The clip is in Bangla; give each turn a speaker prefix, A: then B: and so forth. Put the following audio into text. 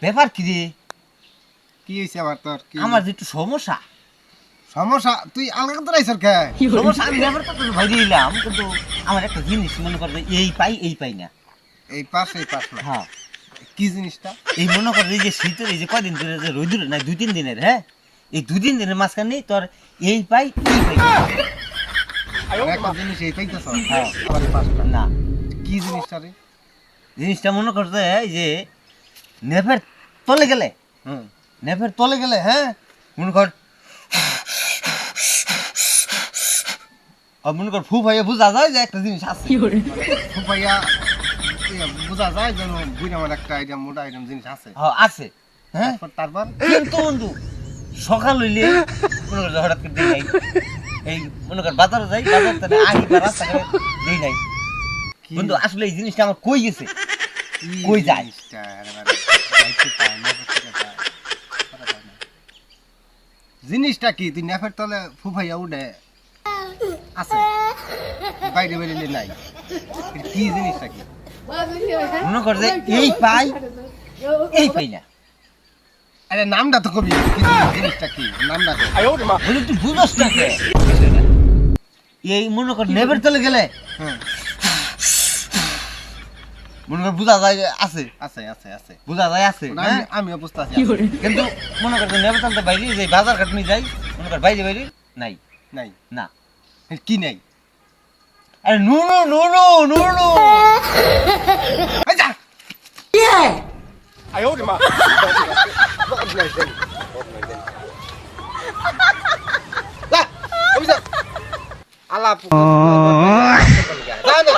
A: ব্যাপার কি রে?
B: কি হইছে আবার তোর? কি
A: আমার যে একটু সমস্যা
B: সমস্যা? তুই আলগা তো রাইছর কে?
A: সমস্যা আমি ব্যাপার তো ভাই দিলাম, কিন্তু আমার একটা জিনিস মনে করে এই পাই না।
B: এই পাশ না।
A: হ্যাঁ,
B: কি জিনিসটা?
A: এই মনে করে এই যে শীতের এই যে কয়দিন ধরে যে রোদ না 2-3 দিনের, হ্যাঁ, এই 2-3 দিনের মাঝখানে তোর এই পাই না।
B: একটা জিনিস এই পাইতেছ?
A: হ্যাঁ।
B: আবার এই পাশটা।
A: না,
B: কি জিনিসটা রে?
A: জিনিসটা মনে করতে এই যে নেফের তলে গেলে,
B: হুম।
A: নেফের তলে গেলে, হ্যাঁ, মনে কর মনে কর ফু ভাইয়া বুঝা যায় যে একটা জিনিস আছে।
B: ফুপাইয়া বোঝা যায় যেন বুঝ আমার একটা আইটেম মোটা আইটেম জিনিস আছে।
A: হ্যাঁ আছে, হ্যাঁ,
B: তারপর
A: কিন্তু বন্ধু সকাল হইলে মনে কর হঠাৎ করে দেই নাই, এই মনে কর বাজারে যাই, বাজার থেকে আহি বা রাস্তা করে দেই নাই।
B: কি
A: বন্ধু আসলে এই জিনিসটা আমার কই গেছে,
B: কি
A: কই যায়?
B: জিনিসটা? একেবারে যাইতে পায় না, কোথায় যায়? কোথায় যায় না। জিনিসটা কি? তুই নেফের তলে ফুফাইয়া উঠে আছে, বাইরে বেরিয়ে নাই। এটা কি জিনিসটা কি?
A: মনে কর যে এই পাই না।
B: আরে নামটা তো কবি, কি জিনিসটা কি? নামটা কি?
A: বলে তুই বুঝস না কে? এই মনে কর নেবের তলে গেলে
B: হ্যাঁ,
A: মনে কর বুঝা যায় যে আছে,
B: আছে আছে আছে।
A: বুঝা যায় আছে,
B: ওটা
A: হ্যাঁ?
B: আমি অবস্থা আছি।
A: কিন্তু মনে কর যে নেবের তলে বাইরে যে বাজার ঘাট নিয়ে যাই, মনে কর বাইরে বাইরে নাই,
B: নাই।
A: না।
B: কি নাই?
A: আরে নুনু নুনু নুনু
B: এই যা! যা, ওই যা। আলাপ। যা না।